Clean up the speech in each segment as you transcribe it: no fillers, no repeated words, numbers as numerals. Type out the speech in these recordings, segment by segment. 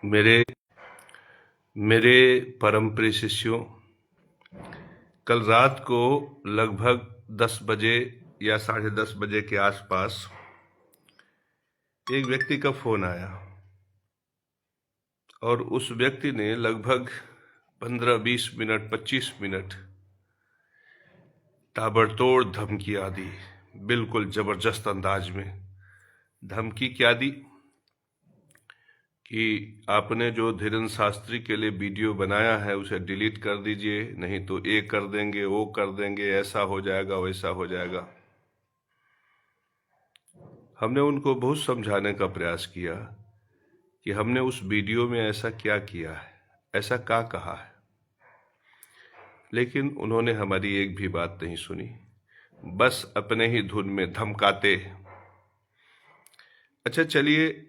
मेरे मेरे परम प्रिय शिष्यों, कल रात को लगभग 10 बजे या 10:30 बजे के आसपास एक व्यक्ति का फोन आया और उस व्यक्ति ने लगभग 15-20 मिनट 25 मिनट ताबड़तोड़ धमकियां दी। बिल्कुल जबरदस्त अंदाज में धमकी क्या दी कि आपने जो धीरेन्द्र शास्त्री के लिए वीडियो बनाया है उसे डिलीट कर दीजिए, नहीं तो ये कर देंगे, वो कर देंगे, ऐसा हो जाएगा, वैसा हो जाएगा। हमने उनको बहुत समझाने का प्रयास किया कि हमने उस वीडियो में ऐसा क्या किया है, ऐसा क्या कहा है, लेकिन उन्होंने हमारी एक भी बात नहीं सुनी, बस अपने ही धुन में धमकाते। अच्छा चलिए,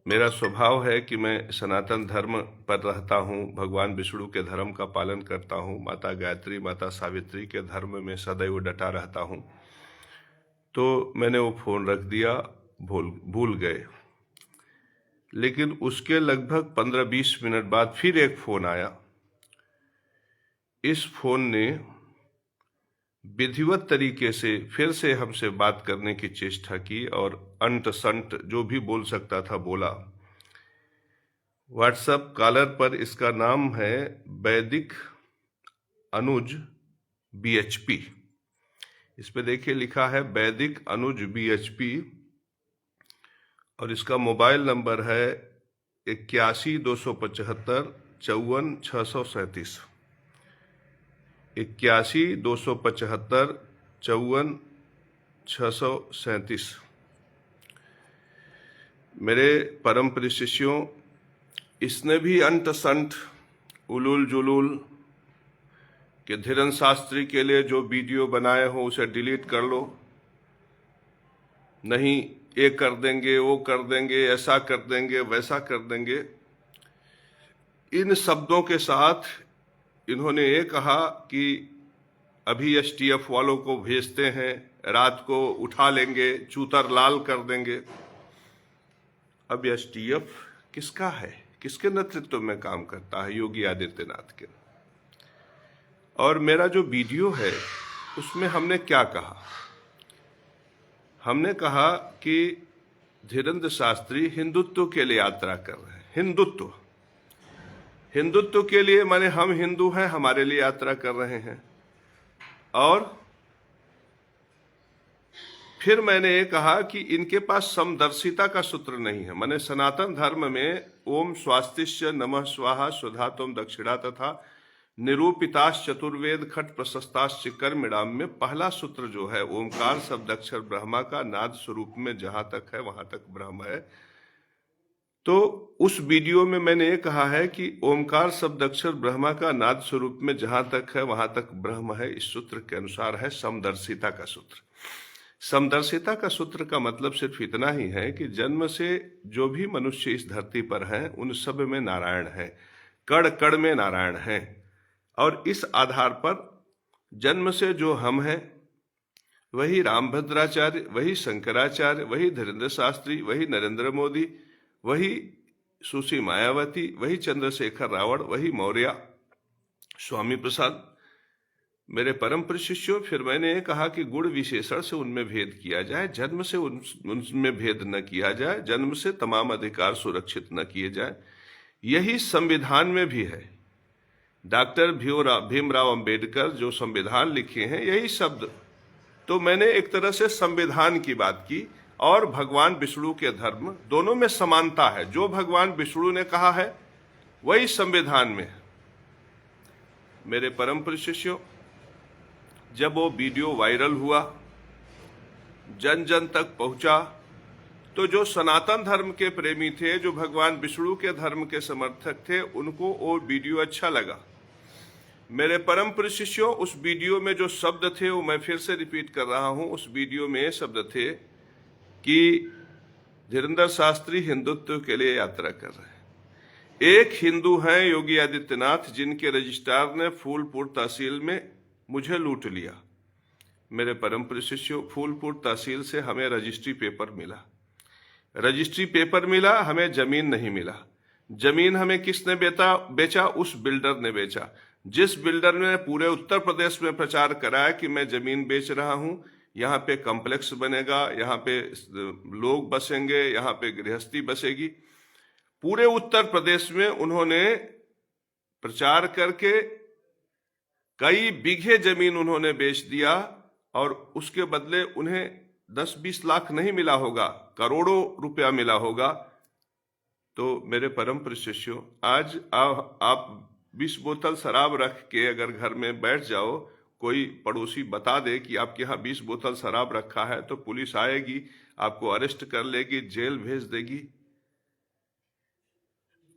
मेरा स्वभाव है कि मैं सनातन धर्म पर रहता हूँ, भगवान विष्णु के धर्म का पालन करता हूँ, माता गायत्री माता सावित्री के धर्म में सदैव डटा रहता हूँ। तो मैंने वो फोन रख दिया, भूल गए। लेकिन उसके लगभग 15-20 मिनट बाद फिर एक फोन आया। इस फोन ने विधिवत तरीके से फिर से हमसे बात करने की चेष्टा की और अंट संट जो भी बोल सकता था बोला। व्हाट्सएप कॉलर पर इसका नाम है वैदिक अनुज BHP। इस पे देखिए लिखा है वैदिक अनुज BHP और इसका मोबाइल नंबर है 81-275 54-637। 81-275 54-637। मेरे परम प्रिय शिष्यों, इसने भी अंट संट उलूल जुलूल कि धीरेन्द्र शास्त्री के लिए जो वीडियो बनाए हो उसे डिलीट कर लो, नहीं ये कर देंगे, वो कर देंगे, ऐसा कर देंगे, वैसा कर देंगे। इन शब्दों के साथ इन्होंने ये कहा कि अभी STF वालों को भेजते हैं, रात को उठा लेंगे, चूतर लाल कर देंगे। अब STF किसका है, किसके नेतृत्व में काम करता है? योगी आदित्यनाथ के। और मेरा जो वीडियो है उसमें हमने क्या कहा? हमने कहा कि धीरेन्द्र शास्त्री हिंदुत्व के लिए यात्रा कर रहे हैं। हिंदुत्व के लिए माने हम हिंदू हैं, हमारे लिए यात्रा कर रहे हैं। और फिर मैंने ये कहा कि इनके पास समदर्शिता का सूत्र नहीं है। माने सनातन धर्म में ओम स्वास्तिश्च नमः स्वाहा स्वधातोम दक्षिणा तथा निरूपिताश चतुर्वेद खट प्रशस्ताश्च कर्मिणाम में पहला सूत्र जो है ओमकार शब्द अक्षर ब्रह्मा का नाद स्वरूप में जहां तक है वहां तक ब्रह्म है। तो उस वीडियो में मैंने ये कहा है कि ओमकार शब्द अक्षर ब्रह्मा का नाद स्वरूप में जहां तक है वहां तक ब्रह्म है। इस सूत्र के अनुसार है समदर्शिता का सूत्र। समदर्शिता का सूत्र का मतलब सिर्फ इतना ही है कि जन्म से जो भी मनुष्य इस धरती पर हैं उन सब में नारायण है, कण कण में नारायण है। और इस आधार पर जन्म से जो हम हैं वही रामभद्राचार्य, वही शंकराचार्य, वही धीरेन्द्र शास्त्री, वही नरेंद्र मोदी, वही सुश्री मायावती, वही चंद्रशेखर रावण, वही मौर्य, स्वामी प्रसाद। मेरे परम प्रिय शिष्यों, फिर मैंने ये कहा कि गुण विशेषण से उनमें भेद किया जाए, जन्म से उनमें भेद न किया जाए, जन्म से तमाम अधिकार सुरक्षित न किए जाए। यही संविधान में भी है। डॉक्टर भीमराव अंबेडकर जो संविधान लिखे हैं यही शब्द। तो मैंने एक तरह से संविधान की बात की और भगवान विष्णु के धर्म दोनों में समानता है। जो भगवान विष्णु ने कहा है वही संविधान में है। मेरे परम प्रिय शिष्यों, जब वो वीडियो वायरल हुआ, जन जन तक पहुंचा, तो जो सनातन धर्म के प्रेमी थे, जो भगवान विष्णु के धर्म के समर्थक थे, उनको वो वीडियो अच्छा लगा। मेरे परम प्रिय शिष्यों, उस वीडियो में जो शब्द थे वो मैं फिर से रिपीट कर रहा हूं। उस वीडियो में ये शब्द थे कि धीरेन्द्र शास्त्री हिंदुत्व के लिए यात्रा कर रहे हैं। एक हिंदू हैं योगी आदित्यनाथ, जिनके रजिस्ट्रार ने फूलपुर तहसील में मुझे लूट लिया। मेरे परम प्रिय शिष्यों, फूलपुर तहसील से हमें रजिस्ट्री पेपर मिला, हमें जमीन नहीं मिला। जमीन हमें किसने बेचा? उस बिल्डर ने बेचा। जिस बिल्डर ने पूरे उत्तर प्रदेश में प्रचार कराया कि मैं जमीन बेच रहा हूं, यहाँ पे कॉम्प्लेक्स बनेगा, यहाँ पे लोग बसेंगे, यहाँ पे गृहस्थी बसेगी, पूरे उत्तर प्रदेश में उन्होंने प्रचार करके कई बीघे जमीन उन्होंने बेच दिया, और उसके बदले उन्हें 10-20 लाख नहीं मिला होगा, करोड़ों रुपया मिला होगा। तो मेरे परम प्रिय शिष्यों, आज आप 20 बोतल शराब रख के अगर घर में बैठ जाओ, कोई पड़ोसी बता दे कि आपके यहाँ 20 बोतल शराब रखा है, तो पुलिस आएगी, आपको अरेस्ट कर लेगी, जेल भेज देगी।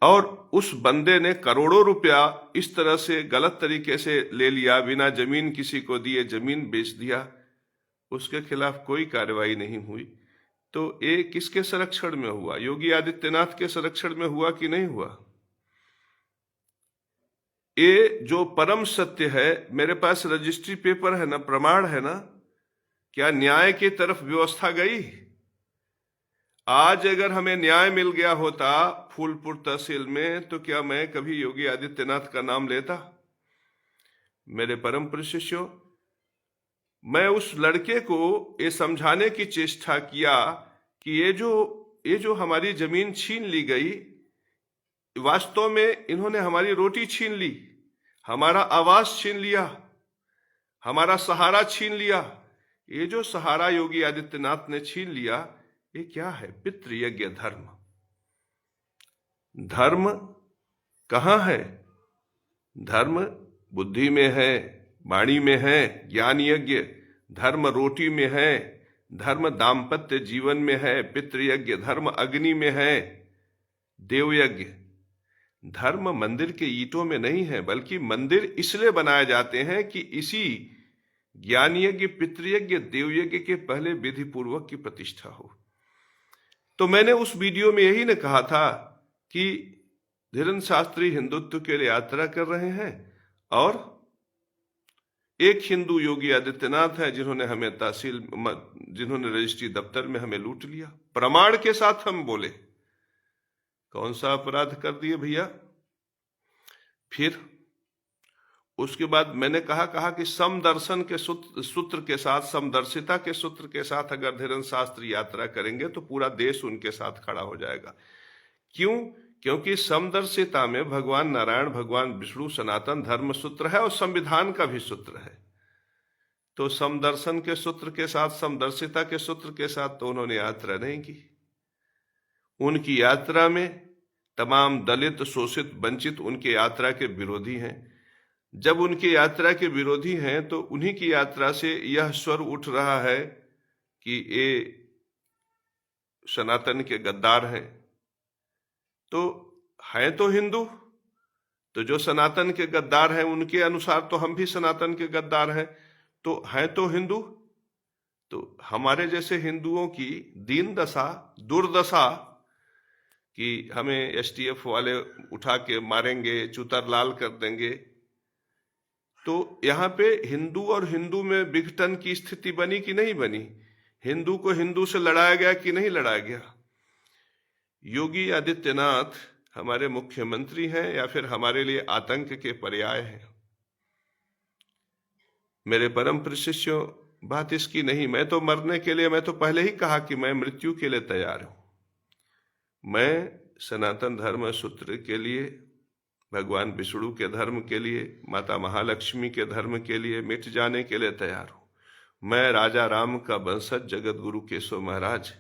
और उस बंदे ने करोड़ों रुपया इस तरह से गलत तरीके से ले लिया, बिना जमीन किसी को दिए जमीन बेच दिया, उसके खिलाफ कोई कार्रवाई नहीं हुई। तो ये किसके संरक्षण में हुआ? योगी आदित्यनाथ के संरक्षण में हुआ कि नहीं हुआ? ये जो परम सत्य है, मेरे पास रजिस्ट्री पेपर है ना, प्रमाण है ना, क्या न्याय की तरफ व्यवस्था गई? आज अगर हमें न्याय मिल गया होता फूलपुर तहसील में, तो क्या मैं कभी योगी आदित्यनाथ का नाम लेता? मेरे परम प्रिय शिष्यों, मैं उस लड़के को ये समझाने की चेष्टा किया कि ये जो हमारी जमीन छीन ली गई, वास्तव में इन्होंने हमारी रोटी छीन ली, हमारा आवास छीन लिया, हमारा सहारा छीन लिया। ये जो सहारा योगी आदित्यनाथ ने छीन लिया, ये क्या है? पितृयज्ञ धर्म। धर्म कहाँ है? धर्म बुद्धि में है, वाणी में है, ज्ञान यज्ञ। धर्म रोटी में है, धर्म दाम्पत्य जीवन में है, पितृयज्ञ। धर्म अग्नि में है, देवयज्ञ। धर्म मंदिर के ईंटों में नहीं है, बल्कि मंदिर इसलिए बनाए जाते हैं कि इसी ज्ञान यज्ञ, पितृयज्ञ, देवयज्ञ के पहले विधि पूर्वक की प्रतिष्ठा हो। तो मैंने उस वीडियो में यही ने कहा था कि धीरेन्द्र शास्त्री हिंदुत्व के लिए यात्रा कर रहे हैं, और एक हिंदू योगी आदित्यनाथ है जिन्होंने हमें जिन्होंने रजिस्ट्री दफ्तर में हमें लूट लिया। प्रमाण के साथ हम बोले, कौन सा अपराध कर दिए भैया? फिर उसके बाद मैंने कहा कि समदर्शन के सूत्र के साथ, समदर्शिता के सूत्र के साथ अगर धीरेन्द्र शास्त्री यात्रा करेंगे तो पूरा देश उनके साथ खड़ा हो जाएगा। क्यों? क्योंकि समदर्शिता में भगवान नारायण, भगवान विष्णु, सनातन धर्म सूत्र है और संविधान का भी सूत्र है। तो समदर्शन के सूत्र के साथ, समदर्शिता के सूत्र के साथ तो उन्होंने यात्रा नहीं की। उनकी यात्रा में तमाम दलित, शोषित, वंचित उनके यात्रा के विरोधी हैं। जब उनकी यात्रा के विरोधी हैं तो उन्हीं की यात्रा से यह स्वर उठ रहा है कि ये सनातन के गद्दार हैं। तो हैं तो हिंदू, तो जो सनातन के गद्दार हैं उनके अनुसार तो हम भी सनातन के गद्दार हैं। तो हैं तो हिंदू, तो हमारे जैसे हिंदुओं की दीन दशा, दुर्दशा कि हमें एसटीएफ वाले उठा के मारेंगे, चुतर लाल कर देंगे। तो यहाँ पे हिंदू और हिंदू में विघटन की स्थिति बनी कि नहीं बनी? हिंदू को हिंदू से लड़ाया गया कि नहीं लड़ाया गया? योगी आदित्यनाथ हमारे मुख्यमंत्री हैं या फिर हमारे लिए आतंक के पर्याय हैं? मेरे परम प्रिय शिष्यों, बात इसकी नहीं। मैं तो मरने के लिए, मैं तो पहले ही कहा कि मैं मृत्यु के लिए तैयार हूं। मैं सनातन धर्म सूत्र के लिए, भगवान विष्णु के धर्म के लिए, माता महालक्ष्मी के धर्म के लिए मिट जाने के लिए तैयार हूं। मैं राजा राम का वंशज जगत गुरु केशव महाराज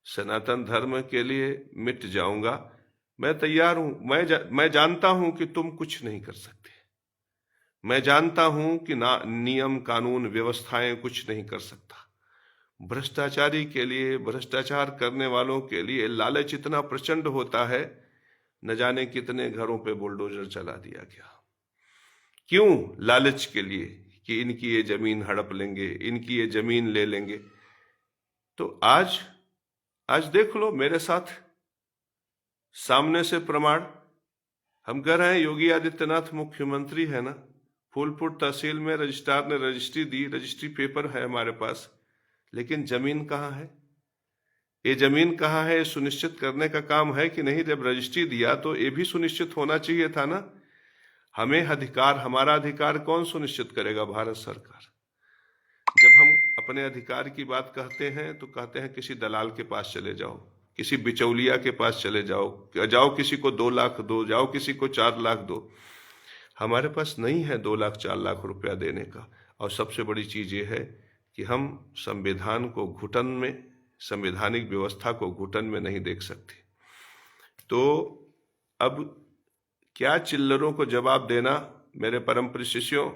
सनातन धर्म के लिए मिट जाऊंगा। मैं तैयार हूं। मैं जानता हूं कि तुम कुछ नहीं कर सकते। मैं जानता हूं कि नियम, कानून, व्यवस्थाएं कुछ नहीं कर सकता। भ्रष्टाचारी के लिए, भ्रष्टाचार करने वालों के लिए लालच इतना प्रचंड होता है, न जाने कितने घरों पे बुलडोजर चला दिया गया। क्यों? लालच के लिए कि इनकी ये जमीन हड़प लेंगे, इनकी ये जमीन ले लेंगे। तो आज देख लो मेरे साथ सामने से प्रमाण। हम कह रहे हैं योगी आदित्यनाथ मुख्यमंत्री है ना, फूलपुर तहसील में रजिस्ट्रार ने रजिस्ट्री दी, रजिस्ट्री पेपर है हमारे पास, लेकिन जमीन कहाँ है? ये जमीन कहाँ है, ये सुनिश्चित करने का काम है कि नहीं? जब रजिस्ट्री दिया तो ये भी सुनिश्चित होना चाहिए था ना। हमें अधिकार, हमारा अधिकार कौन सुनिश्चित करेगा? भारत सरकार। जब हम अपने अधिकार की बात कहते हैं तो कहते हैं किसी दलाल के पास चले जाओ, किसी बिचौलिया के पास चले जाओ, जाओ किसी को 2 लाख दो, जाओ किसी को 4 लाख दो। हमारे पास नहीं है 2 लाख 4 लाख रुपया देने का। और सबसे बड़ी चीज ये है कि हम संविधान को घुटन में, संवैधानिक व्यवस्था को घुटन में नहीं देख सकते। तो अब क्या चिल्लरों को जवाब देना? मेरे परम प्रिय शिष्यों,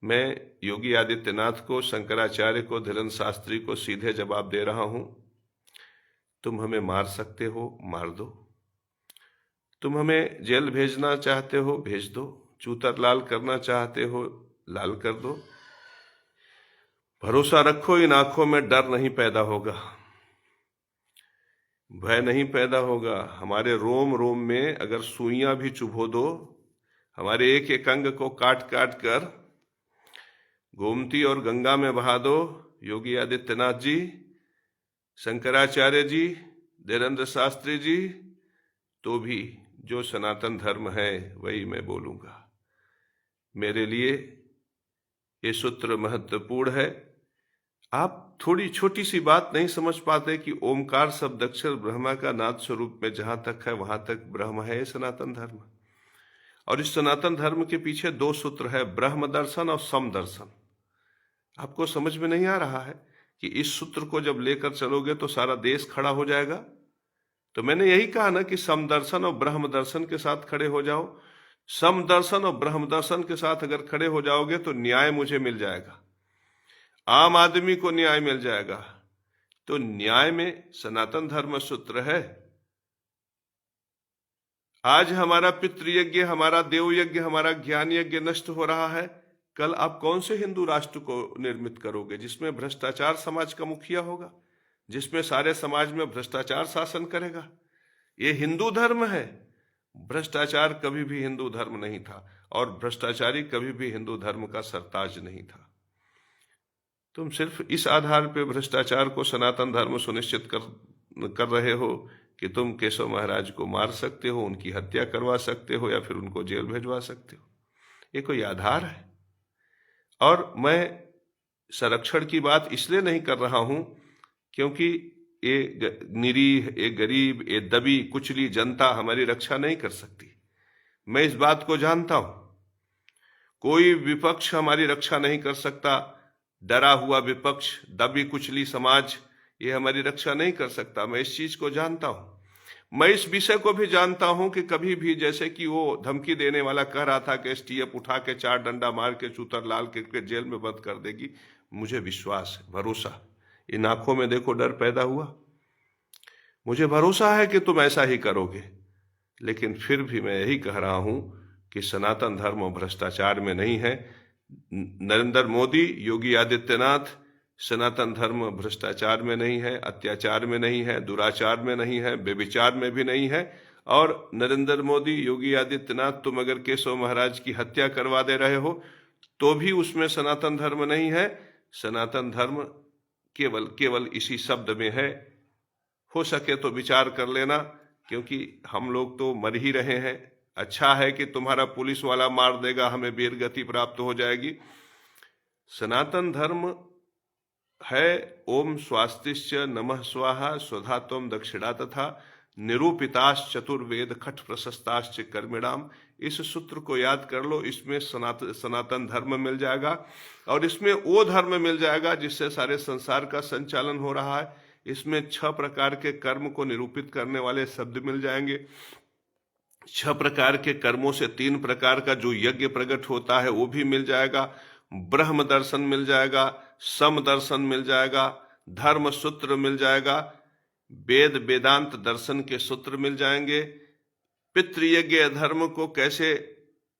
मैं योगी आदित्यनाथ को, शंकराचार्य को, धीरेन्द्र शास्त्री को सीधे जवाब दे रहा हूं। तुम हमें मार सकते हो, मार दो। तुम हमें जेल भेजना चाहते हो, भेज दो। चूतर लाल करना चाहते हो, लाल कर दो। भरोसा रखो, इन आंखों में डर नहीं पैदा होगा, भय नहीं पैदा होगा। हमारे रोम रोम में अगर सुइयां भी चुभो दो, हमारे एक एक अंग को काट काट कर गोमती और गंगा में बहा दो, योगी आदित्यनाथ जी, शंकराचार्य जी, धीरेन्द्र शास्त्री जी, तो भी जो सनातन धर्म है वही मैं बोलूंगा। मेरे लिए ये सूत्र महत्वपूर्ण है। आप थोड़ी छोटी सी बात नहीं समझ पाते कि ओमकार शब्द अक्षर ब्रह्मा का नाद स्वरूप में जहां तक है वहां तक ब्रह्म है, ये सनातन धर्म। और इस सनातन धर्म के पीछे 2 सूत्र है, ब्रह्म दर्शन और सम दर्शन। आपको समझ में नहीं आ रहा है कि इस सूत्र को जब लेकर चलोगे तो सारा देश खड़ा हो जाएगा? तो मैंने यही कहा ना कि सम दर्शन और ब्रह्म दर्शन के साथ खड़े हो जाओ। सम दर्शन और ब्रह्म दर्शन के साथ अगर खड़े हो जाओगे तो न्याय मुझे मिल जाएगा, आम आदमी को न्याय मिल जाएगा। तो न्याय में सनातन धर्म सूत्र है। आज हमारा पितृयज्ञ, हमारा देव यज्ञ, हमारा ज्ञान यज्ञ नष्ट हो रहा है। कल आप कौन से हिंदू राष्ट्र को निर्मित करोगे जिसमें भ्रष्टाचार समाज का मुखिया होगा, जिसमें सारे समाज में भ्रष्टाचार शासन करेगा? ये हिंदू धर्म है। भ्रष्टाचार कभी भी हिंदू धर्म नहीं था और भ्रष्टाचारी कभी भी हिंदू धर्म का सरताज नहीं था। तुम सिर्फ इस आधार पे भ्रष्टाचार को सनातन धर्म सुनिश्चित कर रहे हो कि तुम केशव महाराज को मार सकते हो, उनकी हत्या करवा सकते हो या फिर उनको जेल भेजवा सकते हो। ये कोई आधार है? और मैं संरक्षण की बात इसलिए नहीं कर रहा हूं क्योंकि ये निरीह, ये गरीब, ये दबी कुचली जनता हमारी रक्षा नहीं कर सकती। मैं इस बात को जानता हूं। कोई विपक्ष हमारी रक्षा नहीं कर सकता। डरा हुआ विपक्ष, दबी कुचली समाज, ये हमारी रक्षा नहीं कर सकता। मैं इस चीज को जानता हूं। मैं इस विषय को भी जानता हूं कि कभी भी, जैसे कि वो धमकी देने वाला कह रहा था कि एसटीएफ उठा के 4 डंडा मार के चूतर लाल के जेल में बंद कर देगी, मुझे विश्वास है, भरोसा, इन आंखों में देखो डर पैदा हुआ। मुझे भरोसा है कि तुम ऐसा ही करोगे। लेकिन फिर भी मैं यही कह रहा हूं कि सनातन धर्म भ्रष्टाचार में नहीं है। नरेंद्र मोदी, योगी आदित्यनाथ, सनातन धर्म भ्रष्टाचार में नहीं है, अत्याचार में नहीं है, दुराचार में नहीं है, बेविचार में भी नहीं है। और नरेंद्र मोदी, योगी आदित्यनाथ, तुम अगर केशव महाराज की हत्या करवा दे रहे हो तो भी उसमें सनातन धर्म नहीं है। सनातन धर्म केवल इसी शब्द में है। हो सके तो विचार कर लेना, क्योंकि हम लोग तो मर ही रहे हैं। अच्छा है कि तुम्हारा पुलिस वाला मार देगा, हमें वीर गति प्राप्त हो जाएगी। सनातन धर्म है ओम स्वास्तिश्च नमः स्वाहा स्वधा त्वं दक्षिणा तथा निरूपिताश्च चतुर्वेद खट प्रशस्ताश्च कर्मिणाम। इस सूत्र को याद कर लो। इसमें सनातन धर्म मिल जाएगा और इसमें वो धर्म मिल जाएगा जिससे सारे संसार का संचालन हो रहा है। इसमें 6 प्रकार के कर्म को निरूपित करने वाले शब्द मिल जाएंगे। 6 प्रकार के कर्मों से 3 प्रकार का जो यज्ञ प्रकट होता है वो भी मिल जाएगा। ब्रह्म दर्शन मिल जाएगा, सम दर्शन मिल जाएगा, धर्म सूत्र मिल जाएगा, वेद वेदांत दर्शन के सूत्र मिल जाएंगे। पितृयज्ञ धर्म को कैसे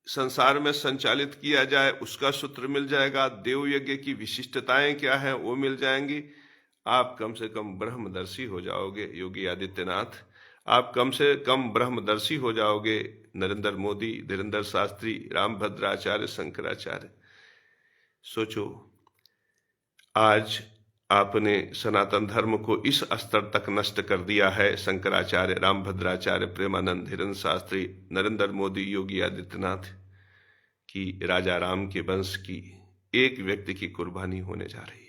संसार में संचालित किया जाए उसका सूत्र मिल जाएगा। देव यज्ञ की विशिष्टताएं क्या है वो मिल जाएंगी। आप कम से कम ब्रह्मदर्शी हो जाओगे योगी आदित्यनाथ, आप कम से कम ब्रह्मदर्शी हो जाओगे नरेंद्र मोदी, धीरेन्द्र शास्त्री, रामभद्राचार्य, शंकराचार्य। सोचो, आज आपने सनातन धर्म को इस स्तर तक नष्ट कर दिया है। शंकराचार्य, रामभद्राचार्य, प्रेमानंद, धीरेन्द्र शास्त्री, नरेंद्र मोदी, योगी आदित्यनाथ की राजा राम के वंश की एक व्यक्ति की कुर्बानी होने जा रही है।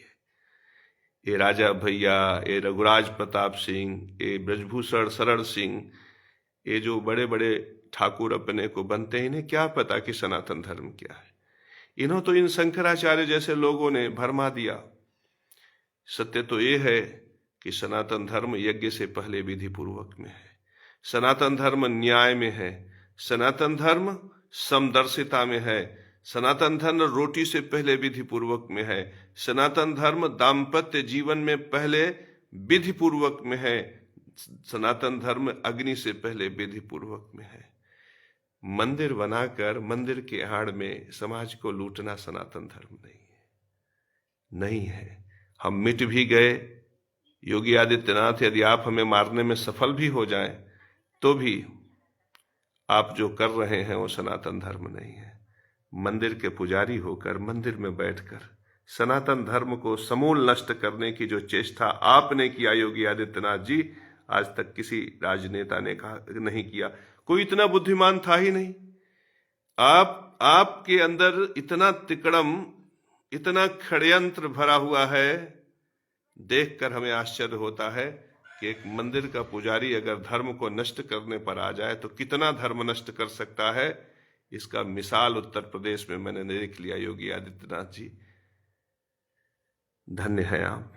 ये राजा भैया, ये रघुराज प्रताप सिंह, ये ब्रजभूषण शरण सिंह, ये जो बड़े बड़े ठाकुर अपने को बनते हैं, इन्हें क्या पता कि सनातन धर्म क्या है। इन्हों तो इन शंकराचार्य जैसे लोगों ने भरमा दिया। सत्य तो ये है कि सनातन धर्म यज्ञ से पहले विधि पूर्वक में है, सनातन धर्म न्याय में है, सनातन धर्म समदर्शिता में है, सनातन धर्म रोटी से पहले विधि पूर्वक में है, सनातन धर्म दाम्पत्य जीवन में पहले विधि पूर्वक में है, सनातन धर्म अग्नि से पहले विधि पूर्वक में है। मंदिर बनाकर मंदिर के आड़ में समाज को लूटना सनातन धर्म नहीं है। हम मिट भी गए, योगी आदित्यनाथ यदि आप हमें मारने में सफल भी हो जाएं, तो भी आप जो कर रहे हैं वो सनातन धर्म नहीं है। मंदिर के पुजारी होकर मंदिर में बैठकर सनातन धर्म को समूल नष्ट करने की जो चेष्टा आपने किया योगी आदित्यनाथ जी, आज तक किसी राजनेता ने नहीं किया। कोई इतना बुद्धिमान था ही नहीं। आपके अंदर इतना तिकड़म, इतना षड्यंत्र भरा हुआ है, देखकर हमें आश्चर्य होता है कि एक मंदिर का पुजारी अगर धर्म को नष्ट करने पर आ जाए तो कितना धर्म नष्ट कर सकता है। इसका मिसाल उत्तर प्रदेश में मैंने देख लिया। योगी आदित्यनाथ जी, धन्य है आप।